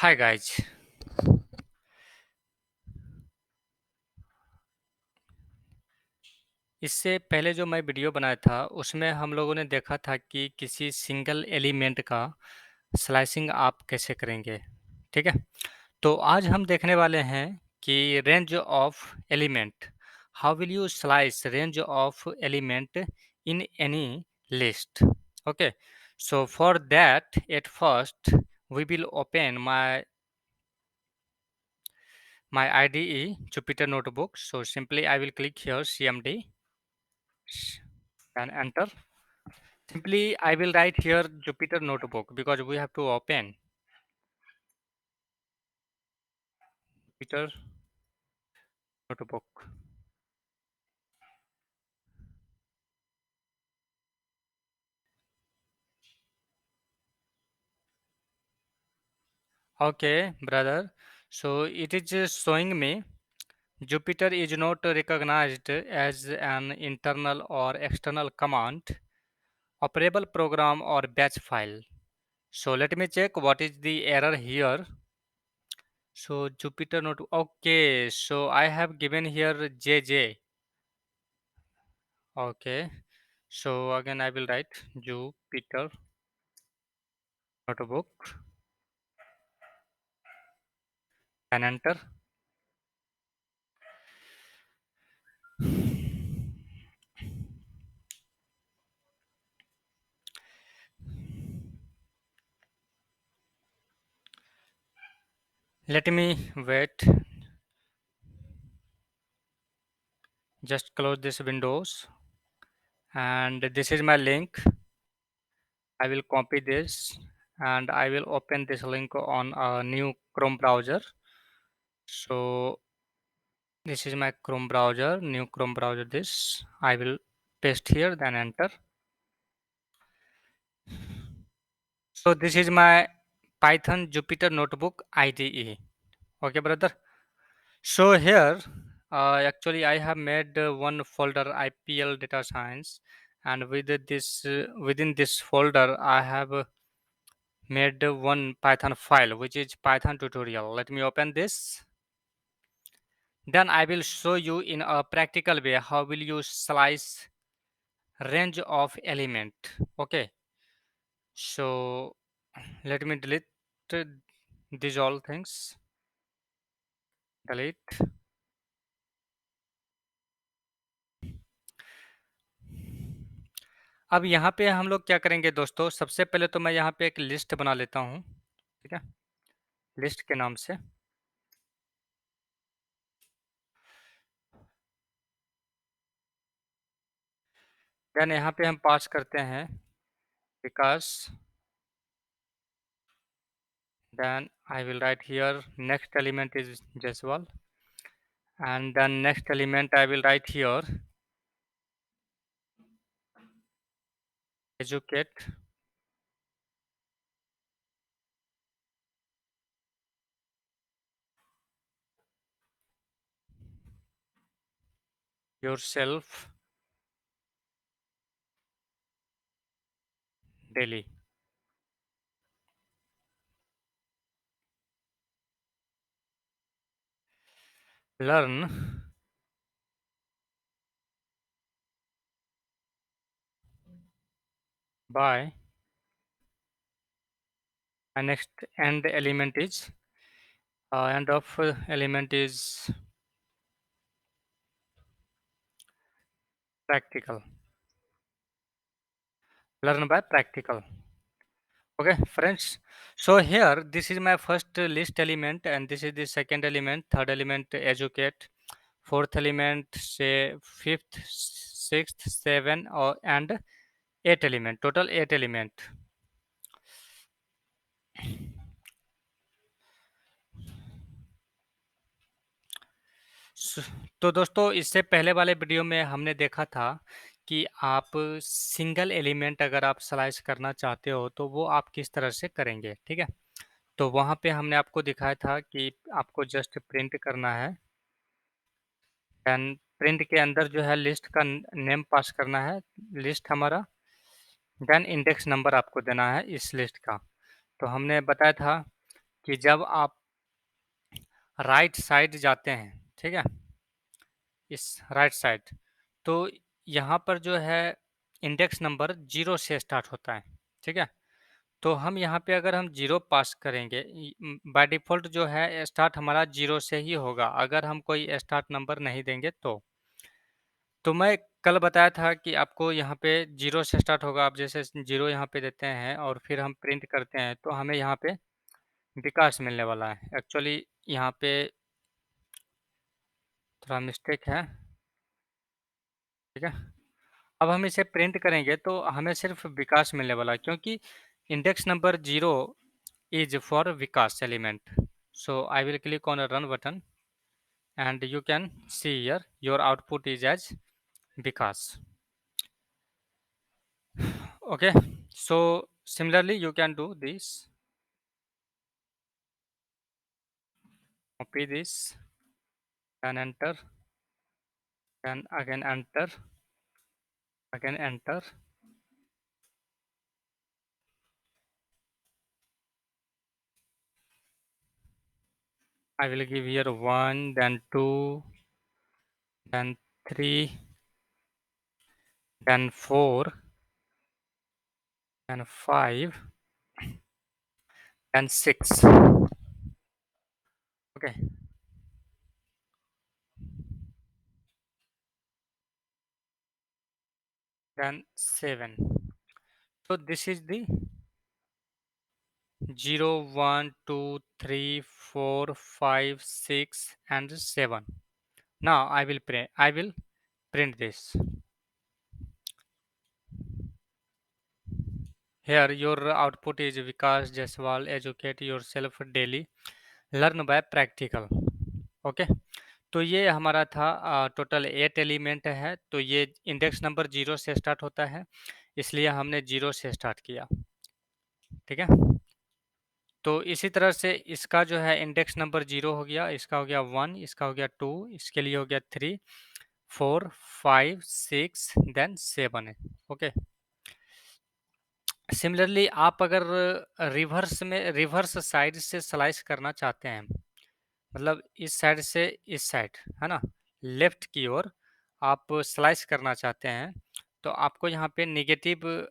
Hi guys. इससे पहले जो मैं वीडियो बनाया था उसमें हम लोगों ने देखा था कि किसी सिंगल एलिमेंट का स्लाइसिंग आप कैसे करेंगे। ठीक है, तो आज हम देखने वाले हैं कि range of element, how will you slice range of element in any list. Okay, so for that at first we will open my IDE Jupyter Notebook. So simply I will click here CMD and enter. Simply I will write here Jupyter Notebook because we have to open Jupyter Notebook. Okay, brother. So it is just showing me Jupyter is not recognized as an internal or external command, operable program or batch file. So let me check what is the error here. So Jupyter Notebook. Okay, so I have given here JJ. Okay, so again I will write Jupyter Notebook and enter. Let me wait. Just close this windows and this is my link. I will copy this and I will open this link on a new Chrome browser. So this is my Chrome browser, new Chrome browser. This I will paste here, then enter. So this is my Python Jupyter Notebook IDE. Okay, brother. So here, actually, I have made one folder IPL Data Science, and within this folder, I have made one Python file, which is Python tutorial. Let me open this. Then I will show you in a practical way how will you slice range of element. Okay. So let me delete these all things. Delete. अब यहाँ पे हम लोग क्या करेंगे दोस्तों, सबसे पहले तो मैं यहाँ पे एक लिस्ट बना लेता हूँ। ठीक है, लिस्ट के नाम से। देन यहाँ पे हम पास करते हैं Vikas. Then I will write here next element is Jaswal and then next element I will write here educate yourself daily. Learn by and next end element is end of element is practical. Learn by practical. Okay, friends. So here this is my first list element and this is the second element, third element educate, fourth element say fifth, sixth, seven or and eight element, total eight element. स- तो दोस्तों इससे पहले वाले video में हमने देखा था कि आप सिंगल एलिमेंट अगर आप स्लाइस करना चाहते हो तो वो आप किस तरह से करेंगे। ठीक है, तो वहाँ पे हमने आपको दिखाया था कि आपको जस्ट प्रिंट करना है एंड प्रिंट के अंदर जो है लिस्ट का नेम पास करना है, लिस्ट हमारा, देन इंडेक्स नंबर आपको देना है इस लिस्ट का। तो हमने बताया था कि जब आप राइट साइड जाते हैं, ठीक है, इस राइट साइड, तो यहाँ पर जो है इंडेक्स नंबर 0 से स्टार्ट होता है, ठीक है। तो हम यहाँ पे अगर हम 0 पास करेंगे, बाय डिफ़ॉल्ट जो है स्टार्ट हमारा 0 से ही होगा, अगर हम कोई स्टार्ट नंबर नहीं देंगे तो। तो मैं कल बताया था कि आपको यहाँ पे 0 से स्टार्ट होगा, आप जैसे 0 यहाँ पे देते हैं और फिर हम प्रिंट करते हैं, तो हमें यहाँ पे विकास मिलने वाला है। एक्चुअली यहाँ पे थोड़ा मिस्टेक है, ठीक है। अब हम इसे प्रिंट करेंगे तो हमें सिर्फ विकास मिलने वाला है, क्योंकि index number 0 is for Vikas element. So I will click on a run button and you can see here your output is as vikas. Okay, so similarly you can do this. Copy this, then enter, then again enter, again enter. I will give here 1, then 2, then 3, then 4, then 5, then 6. Okay, then 7. So this is the 0, 1, 2, 3, 4, 5, 6 and 7. Now I will print this. Here your output is Vikas Jaiswal, educate yourself daily, learn by practical. Okay, तो ये हमारा था total 8 element है, तो ये index number 0 से start होता है, इसलिए हमने 0 से स्टार्ट किया, ठीक है। तो इसी तरह से इसका जो है इंडेक्स नंबर 0 हो गया, इसका हो गया 1, इसका हो गया 2, इसके लिए हो गया 3, 4, 5, 6 देन 7 है। ओके, सिमिलरली आप अगर रिवर्स साइड से स्लाइस करना चाहते हैं, मतलब इस साइड से इस साइड, है ना, लेफ्ट की ओर आप स्लाइस करना चाहते हैं, तो आपको यहाँ पे नेगेटिव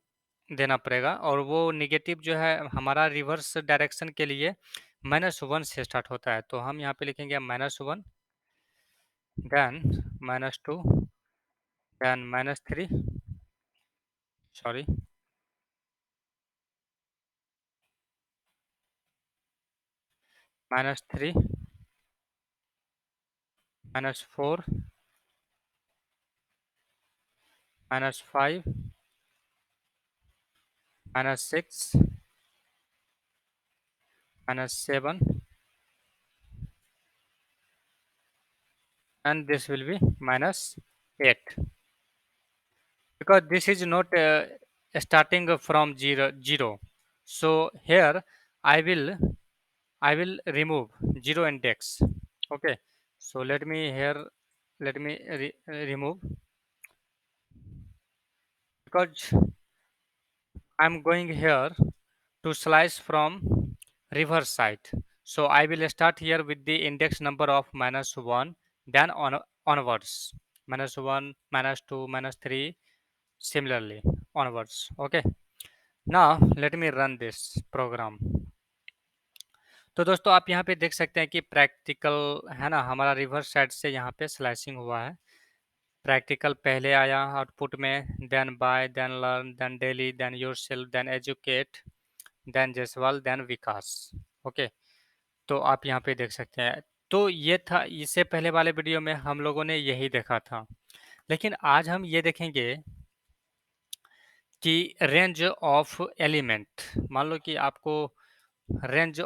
देना पड़ेगा, और वो नेगेटिव जो है हमारा रिवर्स डायरेक्शन के लिए -1 से स्टार्ट होता है, तो हम यहाँ पे लिखेंगे -1, then -2, then -3, sorry, -3, -4, -5, -6, -7, and this will be -8, because this is not starting from 0. So here I will I will remove 0 index. Okay, so let me remove, because I'm going here to slice from reverse side. So I will start here with the index number of -1, then onwards, -1, -2, -3, similarly onwards. Okay, now let me run this program. तो दोस्तों आप यहाँ पे देख सकते हैं कि practical है ना, हमारा रिवर्स साइड से यहाँ पे स्लाइसिंग हुआ है। प्रैक्टिकल पहले आया आउटपुट में, then by, then learn, then daily, then yourself, then educate, then Jaiswal, then Vikas. Okay, तो आप यहाँ पे देख सकते हैं। तो ये था, इससे पहले वाले वीडियो में हम लोगों ने यही देखा था, लेकिन आज हम ये देखेंगे कि रेंज ऑफ एलिमेंट। मान लो कि आपको रेंज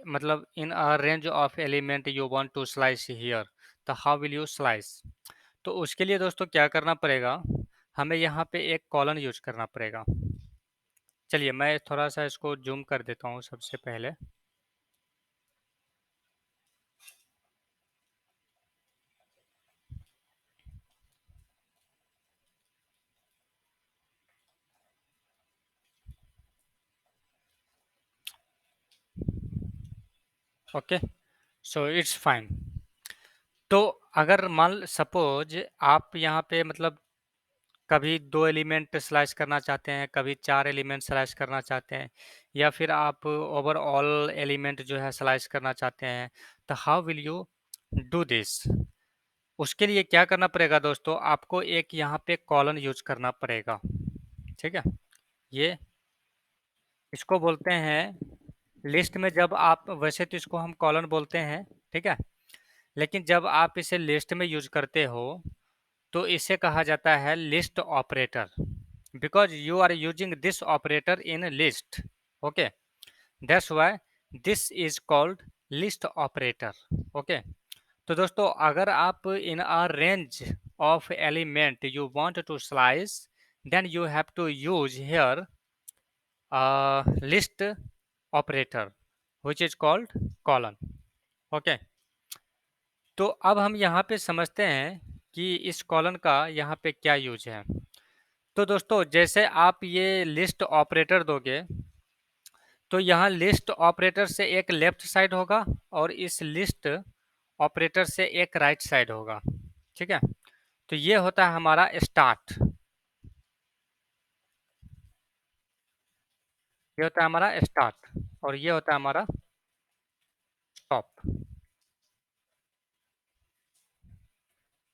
मतलब in a range of element you want to slice here, तो हाउ विल यू स्लाइस। तो उसके लिए दोस्तों क्या करना पड़ेगा, हमें यहाँ पे एक कॉलन यूज करना पड़ेगा। चलिए मैं थोड़ा सा इसको जूम कर देता हूँ सबसे पहले। Okay, so it's fine. तो अगर मान सपोज आप यहाँ पे मतलब कभी 2 एलिमेंट स्लाइस करना चाहते हैं, कभी 4 एलिमेंट स्लाइस करना चाहते हैं, या फिर आप ओवरऑल एलिमेंट जो है स्लाइस करना चाहते हैं, तो how will you do this? उसके लिए क्या करना पड़ेगा दोस्तों, आपको एक यहाँ पे कॉलन यूज करना पड़ेगा। ठीक है, ये इसको बोलते हैं लिस्ट में, जब आप वैसे तो इसको हम कॉलन बोलते हैं, ठीक है, लेकिन जब आप इसे लिस्ट में यूज करते हो तो इसे कहा जाता है list operator, because you are using this operator in list. Okay, that's why this is called list operator. Okay, तो दोस्तों अगर आप in a range of element you want to slice, then you have to use here list operator which is called colon। Okay, तो अब हम यहाँ पे समझते हैं कि इस कॉलन का यहाँ पे क्या यूज है। तो दोस्तों जैसे आप ये लिस्ट ऑपरेटर दोगे, तो यहाँ लिस्ट ऑपरेटर से एक लेफ्ट साइड होगा और इस लिस्ट ऑपरेटर से एक राइट साइड होगा। ठीक है, तो ये होता है हमारा स्टार्ट, ये होता है हमारा स्टार्ट, और ये होता है हमारा स्टॉप।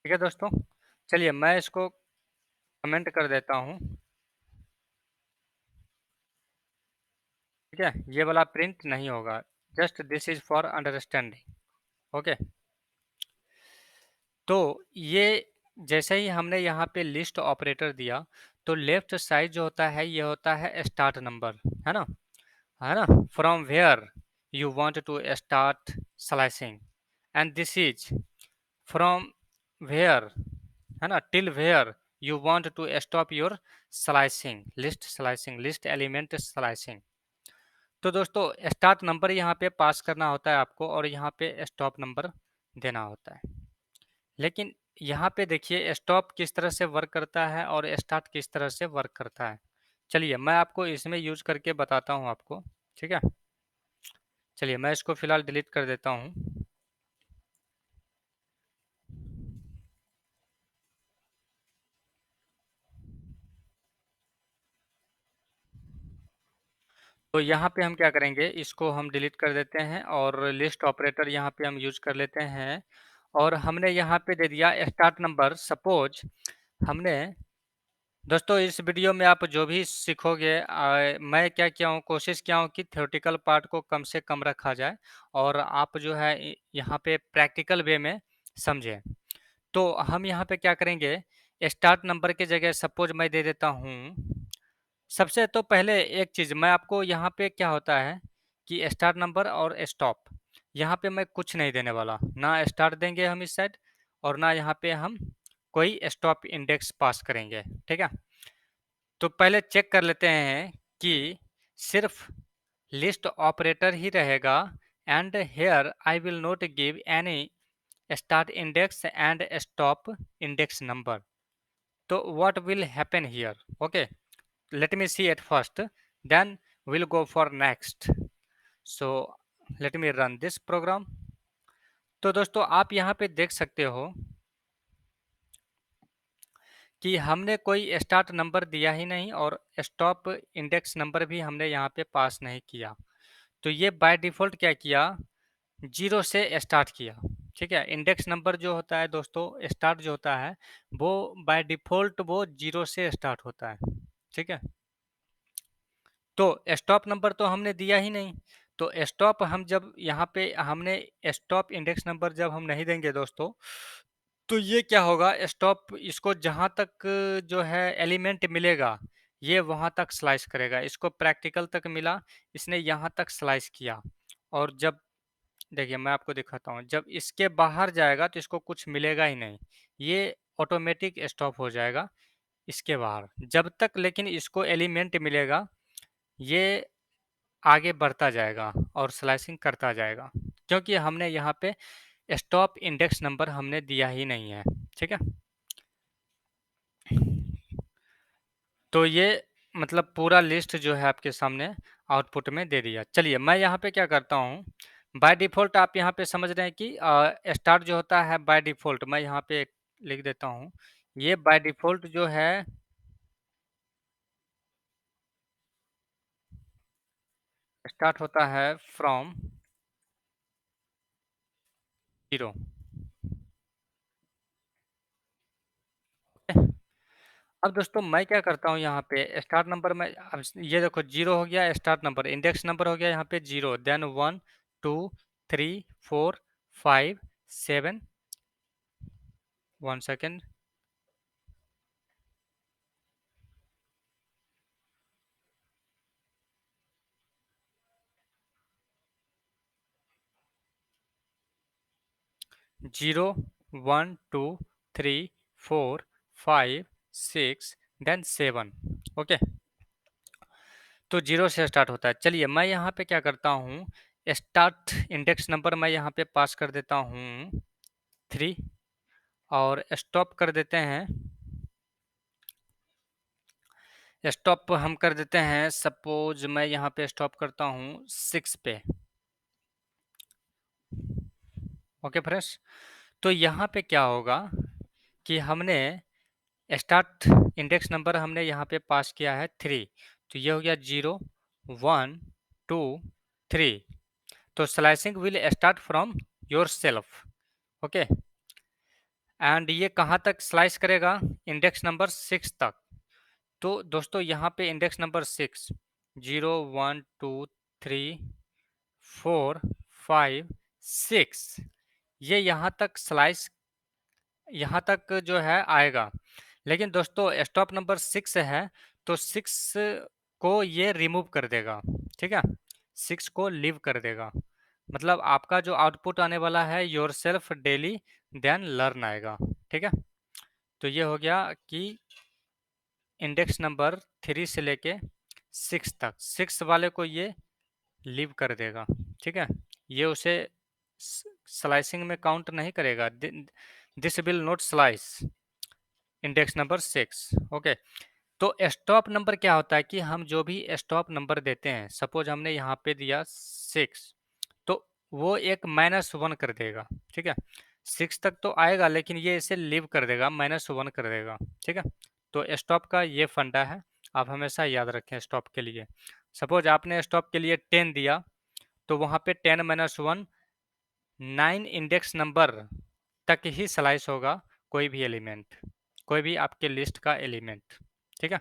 ठीक है दोस्तों, चलिए मैं इसको कमेंट कर देता हूँ। ठीक है, ये वाला प्रिंट नहीं होगा, just this is for understanding. Okay, तो ये जैसे ही हमने यहाँ पे लिस्ट ऑपरेटर दिया, तो लेफ्ट साइड जो होता है ये होता है स्टार्ट नंबर, है ना, है ना, from where you want to start slicing, and this is from where, है ना, till where you want to stop your slicing, list slicing, list element slicing. तो दोस्तों स्टार्ट नंबर यहाँ पे पास करना होता है आपको, और यहाँ पे स्टॉप नंबर देना होता है। लेकिन यहाँ पे देखिए स्टॉप किस तरह से वर्क करता है और स्टार्ट किस तरह से वर्क करता है। चलिए मैं आपको इसमें यूज करके बताता हूँ आपको। ठीक है, चलिए मैं इसको फिलहाल डिलीट कर देता हूँ। तो यहाँ पे हम क्या करेंगे, इसको हम डिलीट कर देते हैं और लिस्ट ऑपरेटर यहाँ पे हम यूज कर लेते हैं, और हमने यहाँ पे दे दिया स्टार्ट नंबर। सपोज हमने दोस्तों इस वीडियो में आप जो भी सीखोगे, मैं क्या किया हूँ, कोशिश किया हूँ कि थ्योरेटिकल पार्ट को कम से कम रखा जाए और आप जो है यहाँ पे प्रैक्टिकल वे में समझें। तो हम यहाँ पे क्या करेंगे, स्टार्ट नंबर की जगह सपोज मैं दे देता हूँ। सबसे तो पहले एक चीज़ मैं आपको यहाँ पे क्या होता है कि स्टार्ट नंबर और स्टॉप, यहाँ पे मैं कुछ नहीं देने वाला, ना स्टार्ट देंगे हम इस साइड और ना यहाँ पे हम कोई स्टॉप इंडेक्स पास करेंगे। ठीक है, तो पहले चेक कर लेते हैं कि सिर्फ लिस्ट ऑपरेटर ही रहेगा, and here I will not give any start index and stop index number. तो what will happen here? Okay, let me see at first, then we'll go for next। so let me run this program। तो दोस्तों आप यहाँ पे देख सकते हो कि हमने कोई स्टार्ट नंबर दिया ही नहीं और स्टॉप इंडेक्स नंबर भी हमने यहाँ पे पास नहीं किया। तो ये बाय डिफ़ॉल्ट क्या किया, जीरो से स्टार्ट किया। ठीक है, इंडेक्स नंबर जो होता है दोस्तों, स्टार्ट जो होता है वो बाय डिफ़ॉल्ट वो जीरो से स्टार्ट होता है। ठीक है, तो स्टॉप नंबर तो हमने दिया ही नहीं। तो स्टॉप हम जब यहाँ पे हमने स्टॉप इंडेक्स नंबर जब हम नहीं देंगे दोस्तों, तो ये क्या होगा, स्टॉप इसको जहाँ तक जो है एलिमेंट मिलेगा ये वहाँ तक स्लाइस करेगा। इसको प्रैक्टिकल तक मिला, इसने यहाँ तक स्लाइस किया, और जब देखिए मैं आपको दिखाता हूँ, जब इसके बाहर जाएगा तो इसको कुछ मिलेगा ही नहीं, ये ऑटोमेटिक स्टॉप हो जाएगा इसके बाहर। जब तक लेकिन इसको एलिमेंट मिलेगा ये आगे बढ़ता जाएगा और स्लाइसिंग करता जाएगा, क्योंकि हमने यहाँ पे स्टॉप इंडेक्स नंबर हमने दिया ही नहीं है। ठीक है, तो ये मतलब पूरा लिस्ट जो है आपके सामने आउटपुट में दे दिया। चलिए मैं यहाँ पे क्या करता हूँ, बाय डिफ़ॉल्ट आप यहाँ पे समझ रहे हैं कि स्टार्ट जो होता है बाय डिफ़ॉल्ट, मैं यहाँ पे लिख देता हूँ। ये बाय डिफ़ॉल्ट जो है स्टार्ट होता है फ्रॉम 0। अब दोस्तों मैं क्या करता हूँ यहाँ पे स्टार्ट नंबर में, अब ये देखो 0 हो गया स्टार्ट नंबर, इंडेक्स नंबर हो गया यहाँ पे 0, देन 1 2 3 4 5 7, 1 सेकेंड, 0 1 2 3 4 5 6 देन 7। ओके, तो 0 से स्टार्ट होता है। चलिए मैं यहाँ पे क्या करता हूँ, स्टार्ट इंडेक्स नंबर मैं यहाँ पे पास कर देता हूँ 3, और स्टॉप कर देते हैं, स्टॉप हम कर देते हैं, सपोज मैं यहाँ पे स्टॉप करता हूँ 6 पे। ओके फ्रेंड्स, तो यहाँ पे क्या होगा कि हमने स्टार्ट इंडेक्स नंबर हमने यहाँ पे पास किया है 3, तो ये हो गया 0 1 2 3। तो slicing will start from your self. Okay, and ये कहाँ तक स्लाइस करेगा, इंडेक्स नंबर 6 तक। तो दोस्तों यहाँ पे इंडेक्स नंबर 6, 0 1 2 3 4 5 6, ये यहाँ तक स्लाइस, यहाँ तक जो है आएगा। लेकिन दोस्तों स्टॉप नंबर 6 है, तो 6 को ये रिमूव कर देगा। ठीक है, 6 को लीव कर देगा, मतलब आपका जो आउटपुट आने वाला है yourself daily then learn आएगा। ठीक है, तो ये हो गया कि इंडेक्स नंबर 3 से लेके 6 तक, 6 वाले को ये लीव कर देगा। ठीक है, ये उसे स्लाइसिंग में काउंट नहीं करेगा, this will not slice index number 6। Okay, तो स्टॉप नंबर क्या होता है कि हम जो भी स्टॉप नंबर देते हैं, सपोज हमने यहाँ पे दिया 6, तो वो एक -1 कर देगा। ठीक है, 6 तक तो आएगा लेकिन ये इसे लीव कर देगा, -1 कर देगा। ठीक है, तो स्टॉप का ये फंडा है, आप हमेशा याद रखें स्टॉप के लिए। सपोज आपने स्टॉप के लिए 10 दिया, तो वहाँ पे 10 - 1 9 इंडेक्स नंबर तक ही स्लाइस होगा, कोई भी एलिमेंट, कोई भी आपके लिस्ट का एलिमेंट। ठीक है,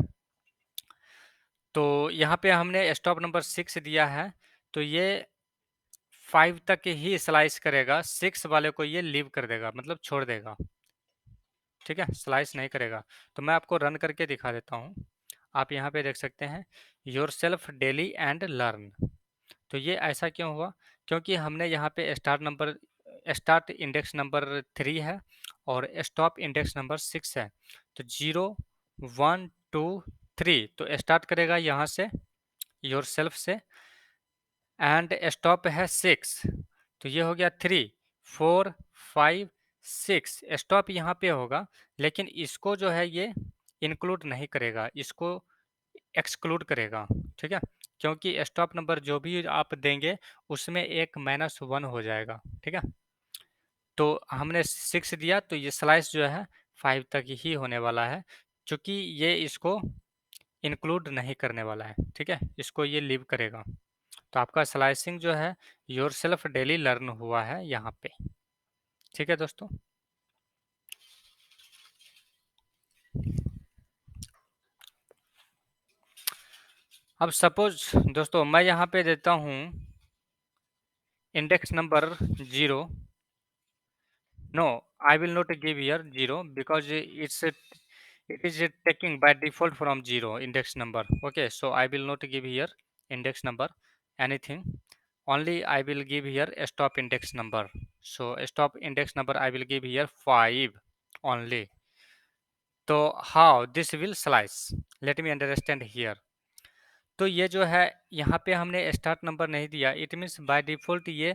तो यहाँ पे हमने स्टॉप नंबर 6 दिया है, तो ये 5 तक ही स्लाइस करेगा, 6 वाले को ये लीव कर देगा, मतलब छोड़ देगा। ठीक है, स्लाइस नहीं करेगा। तो मैं आपको रन करके दिखा देता हूँ, आप यहाँ पे देख सकते हैं your self daily and learn. तो ये ऐसा क्यों हुआ, क्योंकि हमने यहाँ पे स्टार्ट इंडेक्स नंबर 3 है और स्टॉप इंडेक्स नंबर 6 है। तो 0 1 2 3, तो स्टार्ट करेगा यहाँ से योर सेल्फ से, एंड स्टॉप है 6, तो ये हो गया 3 4 5 6, स्टॉप यहाँ पे होगा, लेकिन इसको जो है ये इंक्लूड नहीं करेगा, इसको एक्सक्लूड करेगा। ठीक है, क्योंकि स्टॉप नंबर जो भी आप देंगे उसमें एक -1 हो जाएगा। ठीक है, तो हमने 6 दिया, तो ये स्लाइस जो है 5 तक ही होने वाला है, क्योंकि ये इसको इंक्लूड नहीं करने वाला है। ठीक है, इसको ये लीव करेगा। तो आपका स्लाइसिंग जो है योर सेल्फ डेली लर्न हुआ है यहाँ पे। ठीक है दोस्तों, अब सपोज दोस्तों मैं यहाँ पे देता हूँ index number 0, no, I will not give here 0 because it is taking by default from 0 index number. Okay, so I will not give here index number anything, only I will give here a stop index number. So stop index number I will give here 5 only. तो how this will slice, let me understand here. तो ये जो है यहाँ पे हमने start number नहीं दिया, इट मीन्स बाय डिफ़ॉल्ट ये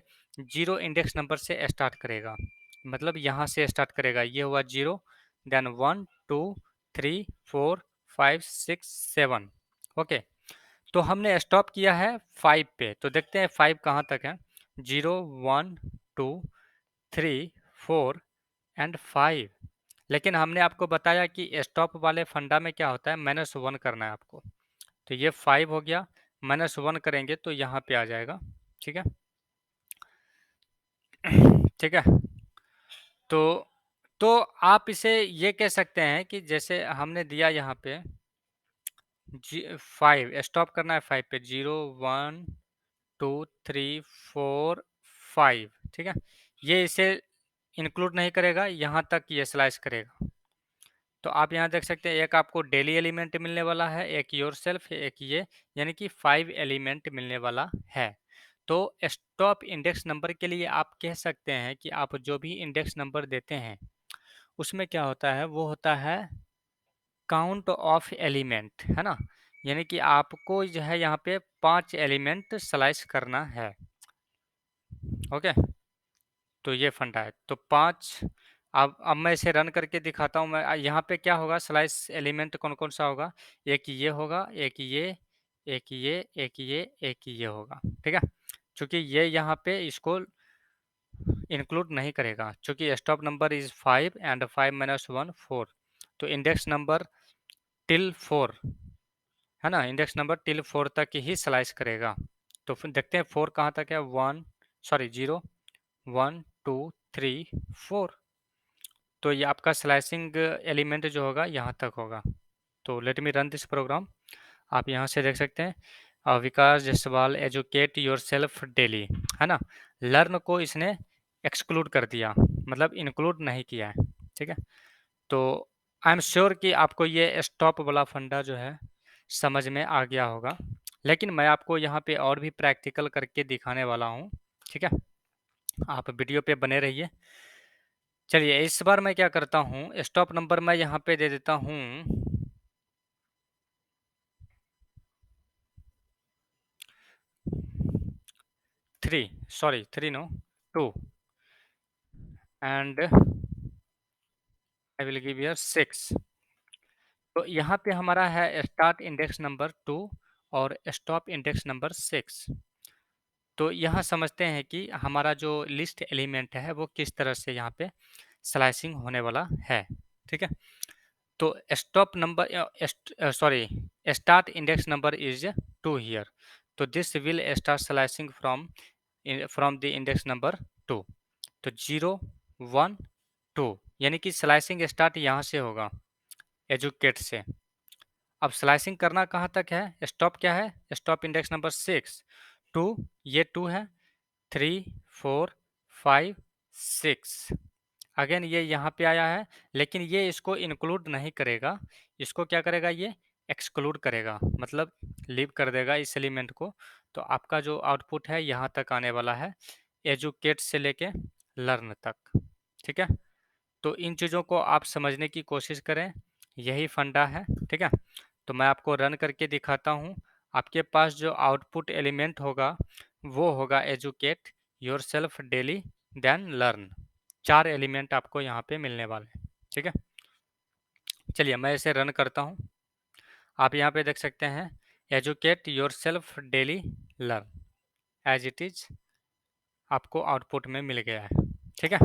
0 इंडेक्स नंबर से स्टार्ट करेगा, मतलब यहाँ से स्टार्ट करेगा, ये हुआ 0, देन 1 2 3 4 5 6 7। ओके, तो हमने स्टॉप किया है 5 पे, तो देखते हैं 5 कहाँ तक है। 0 1 2 3 4 एंड 5। लेकिन हमने आपको बताया कि स्टॉप वाले फंडा में क्या होता है, -1 करना है आपको। तो ये 5 हो गया, -1 करेंगे तो यहाँ पे आ जाएगा। ठीक है, ठीक है। तो तो आप इसे ये कह सकते हैं कि जैसे हमने दिया यहाँ पे 5, स्टॉप करना है 5 पे, 0 1 2 3 4 5। ठीक है, ये इसे इंक्लूड नहीं करेगा, यहाँ तक ये स्लाइस करेगा। तो आप यहाँ देख सकते हैं, एक आपको डेली एलिमेंट मिलने वाला है, एक योरसेल्फ, एक ये, यानी कि 5 एलिमेंट मिलने वाला है। तो स्टॉप इंडेक्स नंबर के लिए आप कह सकते हैं कि आप जो भी इंडेक्स नंबर देते हैं उसमें क्या होता है, वो होता है काउंट ऑफ एलिमेंट, है ना। यानी कि आपको जो है यहाँ पे 5 एलिमेंट स्लाइस करना है। ओके, तो ये फंडा है। तो 5, अब मैं इसे रन करके दिखाता हूँ। मैं यहाँ पे क्या होगा, स्लाइस एलिमेंट कौन कौन सा होगा, एक ये होगा, एक ये, एक ये, एक ये, एक ये होगा। ठीक है, क्योंकि ये यहाँ पे इसको इंक्लूड नहीं करेगा, क्योंकि स्टॉप नंबर इज 5 एंड 5 - 1 4। तो इंडेक्स नंबर टिल 4, है ना, इंडेक्स नंबर टिल 4 तक ही स्लाइस करेगा। तो फिर देखते हैं 4 कहाँ तक है, 0 1 2 3 4। तो ये आपका स्लाइसिंग एलिमेंट जो होगा यहाँ तक होगा। तो let me run this program. आप यहाँ से देख सकते हैं, Vikas Jaiswal educate yourself daily, है ना। लर्न को इसने एक्सक्लूड कर दिया, मतलब इंक्लूड नहीं किया है। ठीक है, तो आई एम श्योर कि आपको ये स्टॉप वाला फंडा जो है समझ में आ गया होगा। लेकिन मैं आपको यहाँ पे और भी प्रैक्टिकल करके दिखाने वाला हूँ। ठीक है, आप वीडियो पे बने रहिए। चलिए, इस बार मैं क्या करता हूँ, स्टॉप नंबर मैं यहाँ पे दे देता हूँ 3, sorry 3 no 2, and I will give here 6। तो यहाँ पे हमारा है स्टार्ट इंडेक्स नंबर 2 और स्टॉप इंडेक्स नंबर 6। तो यहाँ समझते हैं कि हमारा जो लिस्ट एलिमेंट है वो किस तरह से यहाँ पे स्लाइसिंग होने वाला है। ठीक है, तो stop number, sorry, start index number is 2 here. तो this will start slicing from the index number 2। तो 0 1 2, यानी कि स्लाइसिंग स्टार्ट यहाँ से होगा, एजुकेट से। अब स्लाइसिंग करना कहाँ तक है, स्टॉप क्या है, स्टॉप इंडेक्स नंबर 6, 2, ये 2 है, 3 4 5 6। अगेन ये यहाँ पे आया है, लेकिन ये इसको इंक्लूड नहीं करेगा, इसको क्या करेगा, ये एक्सक्लूड करेगा, मतलब लीव कर देगा इस एलिमेंट को। तो आपका जो आउटपुट है यहाँ तक आने वाला है, एजुकेट से लेके लर्न तक। ठीक है, तो इन चीज़ों को आप समझने की कोशिश करें, यही फंडा है। ठीक है, तो मैं आपको रन करके दिखाता हूँ। आपके पास जो आउटपुट एलिमेंट होगा वो होगा educate yourself daily then learn. 4 element आपको यहाँ पे मिलने वाले हैं। ठीक है, चलिए मैं इसे रन करता हूँ। आप यहाँ पे देख सकते हैं, educate yourself daily learn, as it is आपको आउटपुट में मिल गया है। ठीक है,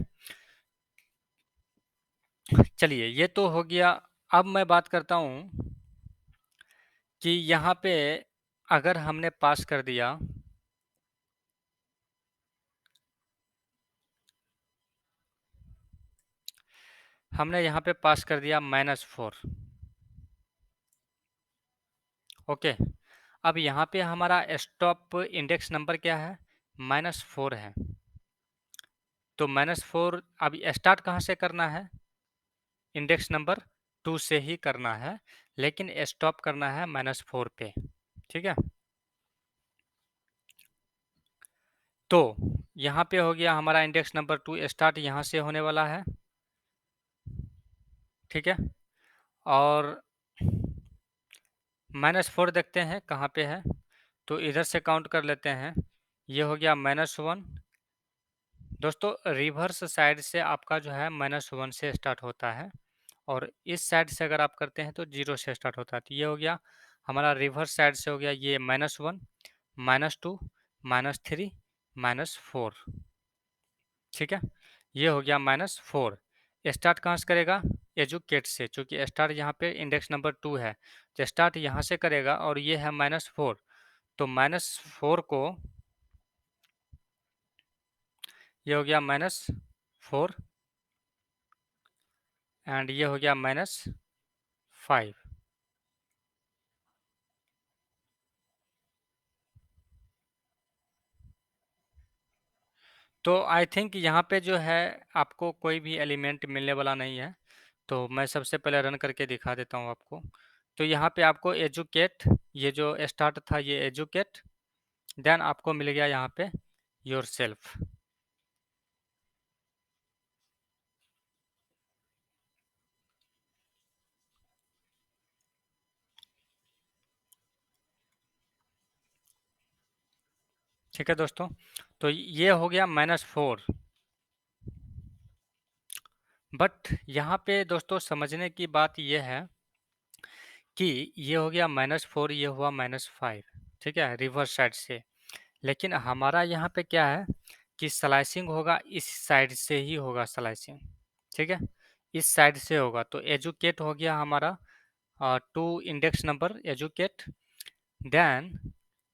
चलिए ये तो हो गया। अब मैं बात करता हूँ कि यहाँ पे अगर हमने पास कर दिया, हमने यहाँ पे पास कर दिया -4। ओके, अब यहाँ पे हमारा स्टॉप इंडेक्स नंबर क्या है, -4 है। तो -4 अब स्टार्ट कहाँ से करना है, इंडेक्स नंबर 2 से ही करना है, लेकिन स्टॉप करना है -4 पे। ठीक है, तो यहाँ पे हो गया हमारा इंडेक्स नंबर 2, स्टार्ट यहाँ से होने वाला है। ठीक है, और -4 देखते हैं कहाँ पे है, तो इधर से काउंट कर लेते हैं। ये हो गया -1। दोस्तों रिवर्स साइड से आपका जो है -1 से स्टार्ट होता है, और इस साइड से अगर आप करते हैं तो 0 से स्टार्ट होता है। तो ये हो गया हमारा रिवर्स साइड से, हो गया ये -1 -2 -3 -4। ठीक है, ये हो गया -4। स्टार्ट कहाँ से करेगा? एजुकेट से, चूंकि स्टार्ट यहाँ पे इंडेक्स नंबर 2 है, तो स्टार्ट यहाँ से करेगा और ये है -4, तो -4 को, ये हो गया -4 एंड ये हो गया -5। तो आई थिंक यहाँ पे जो है आपको कोई भी एलिमेंट मिलने वाला नहीं है, तो मैं सबसे पहले रन करके दिखा देता हूँ आपको। तो यहाँ पे आपको एजुकेट, ये जो स्टार्ट था ये एजुकेट, देन आपको मिल गया यहाँ पे योर सेल्फ। ठीक है दोस्तों, तो ये हो गया -4। बट यहाँ पे दोस्तों समझने की बात ये है कि ये हो गया -4, ये हुआ -5, ठीक है, रिवर्स साइड से। लेकिन हमारा यहाँ पे क्या है कि स्लाइसिंग होगा, इस साइड से ही होगा स्लाइसिंग। ठीक है, इस साइड से होगा, तो एजुकेट हो गया हमारा 2 इंडेक्स नंबर एजुकेट, देन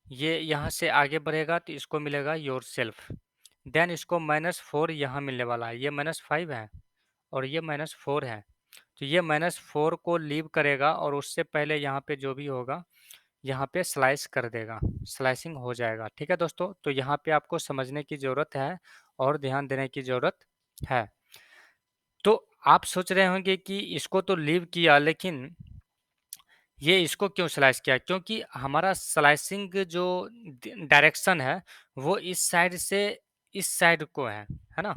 ये यहाँ से आगे बढ़ेगा तो इसको मिलेगा योर सेल्फ, देन इसको -4 यहाँ मिलने वाला है, ये -5 है और ये -4 है, तो ये -4 को लीव करेगा और उससे पहले यहाँ पे जो भी होगा यहाँ पे स्लाइस कर देगा, स्लाइसिंग हो जाएगा। ठीक है दोस्तों, तो यहाँ पे आपको समझने की ज़रूरत है और ध्यान देने की ज़रूरत है। तो आप सोच रहे होंगे कि इसको तो लीव किया, लेकिन ये इसको क्यों स्लाइस किया? क्योंकि हमारा स्लाइसिंग जो डायरेक्शन है वो इस साइड से इस साइड को है ना?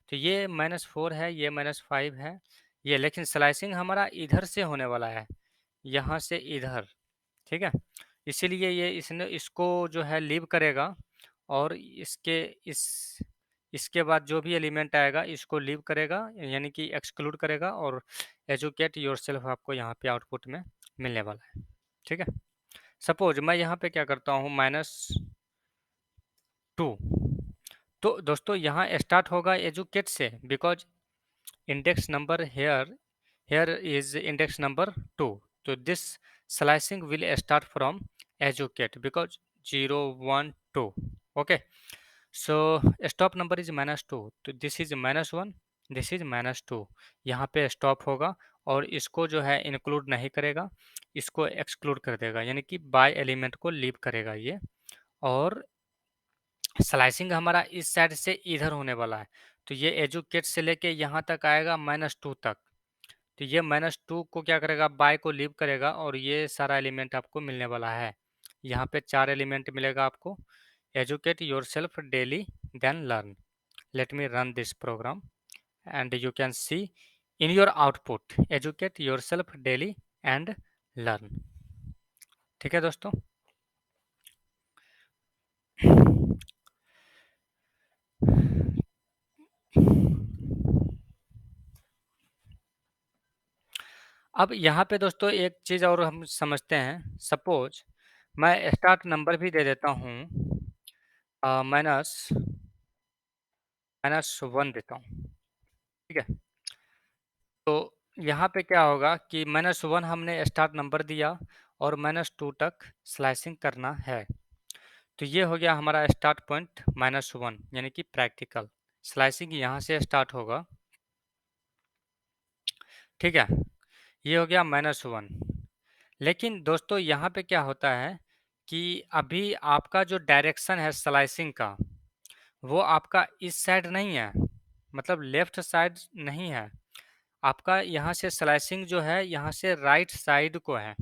तो ये -4 है, ये -5 है, ये, लेकिन स्लाइसिंग हमारा इधर से होने वाला है, यहाँ से इधर। ठीक है, इसीलिए ये इसने इसको जो है लीव करेगा और इसके बाद जो भी एलिमेंट आएगा इसको लीव करेगा, यानी कि एक्सक्लूड करेगा, और एजुकेट योरसेल्फ आपको यहाँ पे आउटपुट में मिलने वाला है। ठीक है, सपोज मैं यहाँ पे क्या करता हूँ -2, तो दोस्तों यहाँ स्टार्ट होगा एजुकेट से, because index number here is index number 2, so this slicing will start from educate because 0 1 2. Okay, so stop number is -2, तो this is -1, this is -2, यहाँ पे स्टॉप होगा और इसको जो है इंक्लूड नहीं करेगा, इसको एक्सक्लूड कर देगा, यानी कि बाय एलिमेंट को लीव करेगा ये, और स्लाइसिंग हमारा इस साइड से इधर होने वाला है, तो ये एजुकेट से लेके यहाँ तक आएगा -2 तक, तो ये -2 को क्या करेगा, बाय को लीव करेगा और ये सारा एलिमेंट आपको मिलने वाला है। यहाँ पे 4 एलिमेंट मिलेगा आपको। Educate yourself daily then learn. Let me run this program and you can see in your output educate yourself daily and learn. ठीक है दोस्तों, अब यहाँ पे दोस्तों एक चीज़ और हम समझते हैं। सपोज मैं स्टार्ट नंबर भी दे देता हूँ, -1 देता हूँ। ठीक है, तो यहाँ पे क्या होगा कि -1 हमने स्टार्ट नंबर दिया और -2 तक स्लाइसिंग करना है, तो ये हो गया हमारा स्टार्ट पॉइंट -1, यानी कि प्रैक्टिकल स्लाइसिंग यहाँ से स्टार्ट होगा। ठीक है, ये हो गया -1। लेकिन दोस्तों यहाँ पे क्या होता है कि अभी आपका जो डायरेक्शन है स्लाइसिंग का, वो आपका इस साइड नहीं है, मतलब लेफ्ट साइड नहीं है, आपका यहाँ से स्लाइसिंग जो है यहाँ से राइट साइड को है,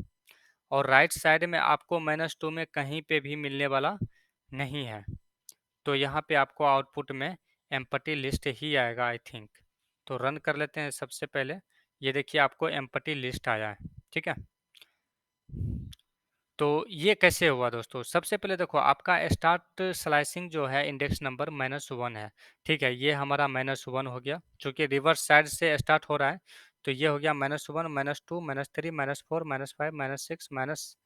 और राइट साइड में आपको -2 में कहीं पे भी मिलने वाला नहीं है, तो यहाँ पे आपको आउटपुट में एम्पटी लिस्ट ही आएगा आई थिंक। तो रन कर लेते हैं सबसे पहले, ये देखिए आपको एम्पटी लिस्ट आया है। ठीक है, तो ये कैसे हुआ दोस्तों? सबसे पहले देखो आपका स्टार्ट स्लाइसिंग जो है इंडेक्स नंबर -1 है। ठीक है, ये हमारा -1 हो गया, चूँकि रिवर्स साइड से स्टार्ट हो रहा है, तो ये हो गया -1, -2, -3, -4, -5, -6,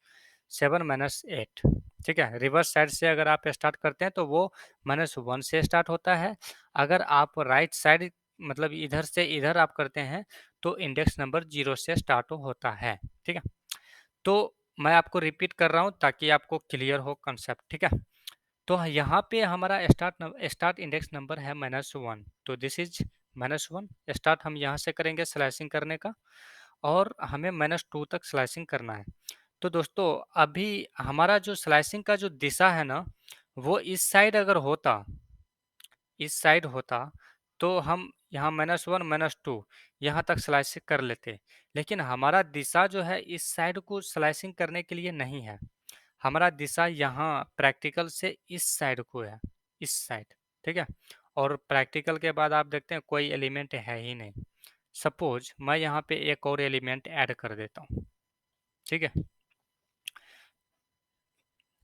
7 माइनस 8। ठीक है, रिवर्स साइड से अगर आप स्टार्ट करते हैं तो वो -1 से स्टार्ट होता है। अगर आप राइट साइड मतलब इधर से इधर आप करते हैं तो इंडेक्स नंबर 0 से स्टार्ट होता है। ठीक है, तो मैं आपको रिपीट कर रहा हूँ ताकि आपको क्लियर हो कंसेप्ट। ठीक है, तो यहाँ पे हमारा स्टार्ट इंडेक्स नंबर है -1, तो दिस इज -1। स्टार्ट हम यहाँ से करेंगे स्लाइसिंग करने का, और हमें -2 तक स्लाइसिंग करना है। तो दोस्तों अभी हमारा जो स्लाइसिंग का जो दिशा है ना, वो इस साइड अगर होता, इस साइड होता, तो हम यहाँ -1 -2 यहाँ तक स्लाइसिंग कर लेते। लेकिन हमारा दिशा जो है इस साइड को स्लाइसिंग करने के लिए नहीं है, हमारा दिशा यहाँ प्रैक्टिकल से इस साइड को है, इस साइड। ठीक है, और प्रैक्टिकल के बाद आप देखते हैं कोई एलिमेंट है ही नहीं। सपोज मैं यहाँ पे एक और एलिमेंट ऐड कर देता हूँ। ठीक है,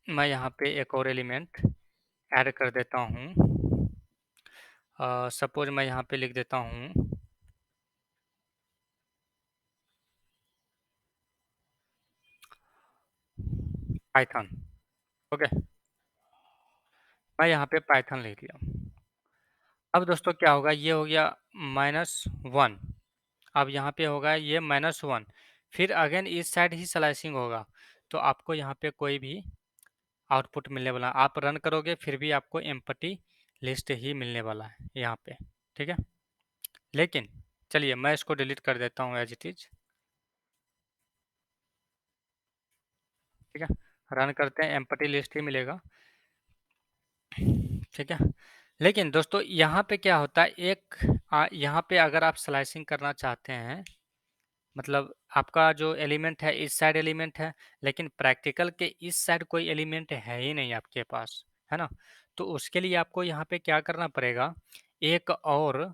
मैं यहाँ पे एक और एलिमेंट ऐड कर देता हूँ। सपोज मैं यहाँ पे लिख देता हूँ पाइथन। ओके, मैं यहाँ पे पाइथन लिख दिया। अब दोस्तों क्या होगा, ये हो गया -1, अब यहाँ पे होगा ये -1, फिर अगेन इस साइड ही स्लाइसिंग होगा, तो आपको यहाँ पे कोई भी आउटपुट मिलने वाला, आप रन करोगे फिर भी आपको एम्प्टी लिस्ट ही मिलने वाला है यहाँ पे। ठीक है, लेकिन चलिए मैं इसको डिलीट कर देता हूँ एज इट इज। ठीक है, रन करते हैं, एम्प्टी लिस्ट ही मिलेगा। ठीक है, लेकिन दोस्तों यहाँ पे क्या होता है, यहाँ पे अगर आप स्लाइसिंग करना चाहते हैं, मतलब आपका जो एलिमेंट है इस साइड एलिमेंट है, लेकिन प्रैक्टिकल के इस साइड कोई एलिमेंट है ही नहीं आपके पास, है ना। तो उसके लिए आपको यहाँ पे क्या करना पड़ेगा, एक और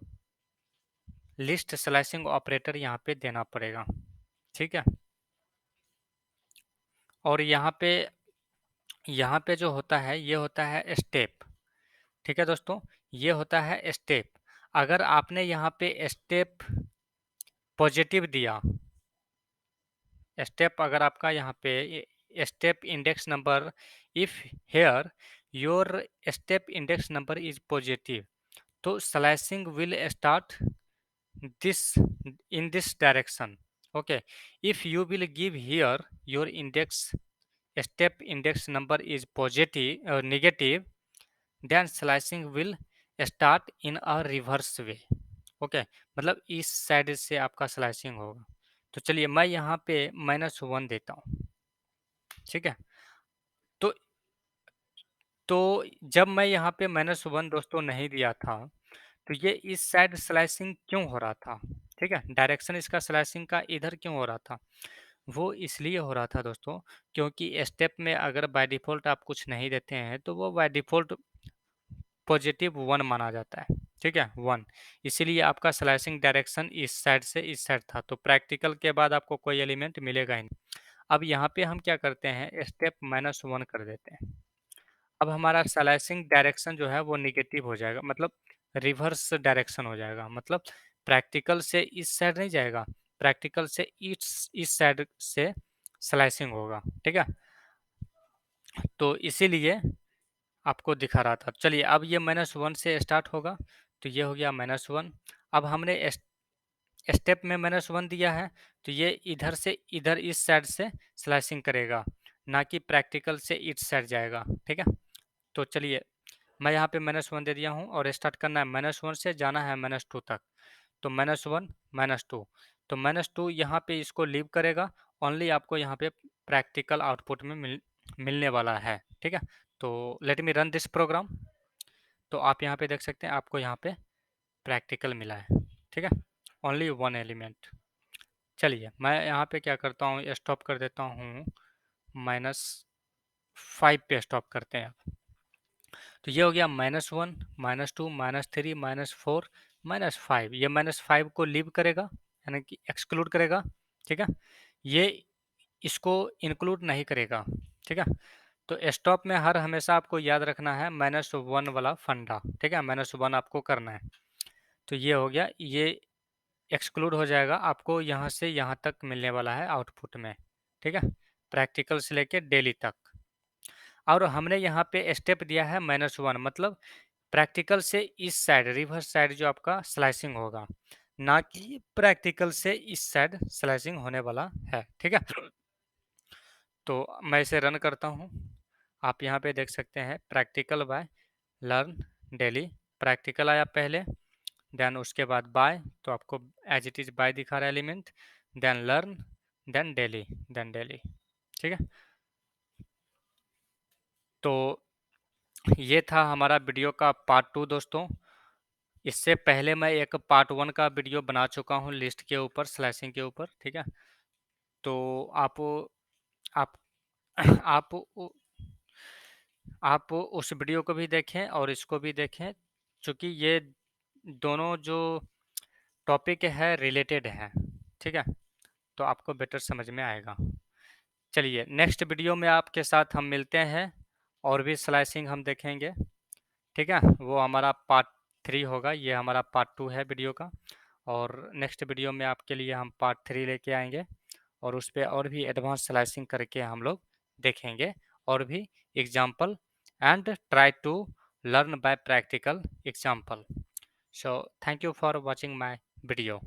लिस्ट स्लाइसिंग ऑपरेटर यहाँ पे देना पड़ेगा। ठीक है, और यहाँ पे जो होता है ये होता है स्टेप। ठीक है दोस्तों, ये होता है स्टेप। अगर आपने यहाँ पे स्टेप पॉजिटिव दिया, स्टेप अगर आपका यहाँ पे step index number, if here your step index number is positive, तो slicing will start this in this direction. Okay, if you will give here your step index number is positive or negative, then slicing will start in a reverse way. Okay, मतलब इस side से आपका slicing होगा। तो चलिए मैं यहाँ पे -1 देता हूँ। ठीक है, तो जब मैं यहाँ पे -1 दोस्तों नहीं दिया था, तो ये इस साइड स्लाइसिंग क्यों हो रहा था। ठीक है, डायरेक्शन इसका स्लाइसिंग का इधर क्यों हो रहा था, वो इसलिए हो रहा था दोस्तों, क्योंकि स्टेप में अगर बाय डिफ़ॉल्ट आप कुछ नहीं देते हैं तो वो बाय डिफ़ॉल्ट +1 माना जाता है। ठीक है, 1, इसीलिए आपका स्लाइसिंग डायरेक्शन इस साइड से इस साइड था, तो प्रैक्टिकल के बाद आपको कोई एलिमेंट मिलेगा ही नहीं। अब यहाँ पे हम क्या करते हैं, स्टेप -1 कर देते हैं। अब हमारा स्लाइसिंग डायरेक्शन जो है वो नेगेटिव हो जाएगा, मतलब रिवर्स डायरेक्शन हो जाएगा, मतलब प्रैक्टिकल से इस साइड नहीं जाएगा, प्रैक्टिकल से इस साइड से स्लाइसिंग होगा। ठीक है, तो इसीलिए आपको दिखा रहा था। चलिए अब ये -1 से स्टार्ट होगा, तो ये हो गया -1। अब हमने स्टेप में -1 दिया है, तो ये इधर से इधर इस साइड से स्लाइसिंग करेगा, ना कि प्रैक्टिकल से इस साइड जाएगा। ठीक है, तो चलिए मैं यहाँ पे -1 दे दिया हूँ, और स्टार्ट करना है -1 से, जाना है -2 तक, तो -1 -2, तो -2 यहाँ पे इसको लीव करेगा, ओनली आपको यहाँ पे प्रैक्टिकल आउटपुट में मिलने वाला है। ठीक है, तो let me run this program, तो आप यहाँ पे देख सकते हैं आपको यहाँ पे प्रैक्टिकल मिला है। ठीक है, ओनली 1 एलिमेंट। चलिए मैं यहाँ पे क्या करता हूँ, स्टॉप कर देता हूँ, -5 पे स्टॉप करते हैं। तो ये हो गया -1 -2 -3 -4 -5, ये -5 को लीव करेगा, यानी कि एक्सक्लूड करेगा। ठीक है, ये इसको इंक्लूड नहीं करेगा। ठीक है, तो स्टॉप में हर हमेशा आपको याद रखना है -1 वाला फंडा। ठीक है, -1 आपको करना है। तो ये हो गया, ये एक्सक्लूड हो जाएगा, आपको यहाँ से यहाँ तक मिलने वाला है आउटपुट में। ठीक है, प्रैक्टिकल से लेके डेली तक। और हमने यहाँ पे स्टेप दिया है -1, मतलब प्रैक्टिकल से इस साइड, रिवर्स साइड जो आपका स्लाइसिंग होगा, ना कि प्रैक्टिकल से इस साइड स्लाइसिंग होने वाला है। ठीक है, तो मैं इसे रन करता हूँ। आप यहाँ पे देख सकते हैं practical by learn daily. Practical आया पहले, देन उसके बाद बाय, तो आपको एज इट इज बाय दिखा रहा है element, then learn, then daily, then daily. ठीक है, तो ये था हमारा वीडियो का पार्ट 2 दोस्तों। इससे पहले मैं एक पार्ट 1 का वीडियो बना चुका हूँ लिस्ट के ऊपर, स्लैशिंग के ऊपर। ठीक है, तो आप आप आप उस वीडियो को भी देखें और इसको भी देखें, क्योंकि ये दोनों जो टॉपिक है रिलेटेड है। ठीक है, तो आपको बेटर समझ में आएगा। चलिए, नेक्स्ट वीडियो में आपके साथ हम मिलते हैं और भी स्लाइसिंग हम देखेंगे। ठीक है, वो हमारा पार्ट 3 होगा, ये हमारा पार्ट 2 है वीडियो का। और नेक्स्ट वीडियो में आपके लिए हम पार्ट 3 लेके आएंगे और उस पर और भी एडवांस स्लाइसिंग करके हम लोग देखेंगे और भी example, and try to learn by practical example. So thank you for watching my video.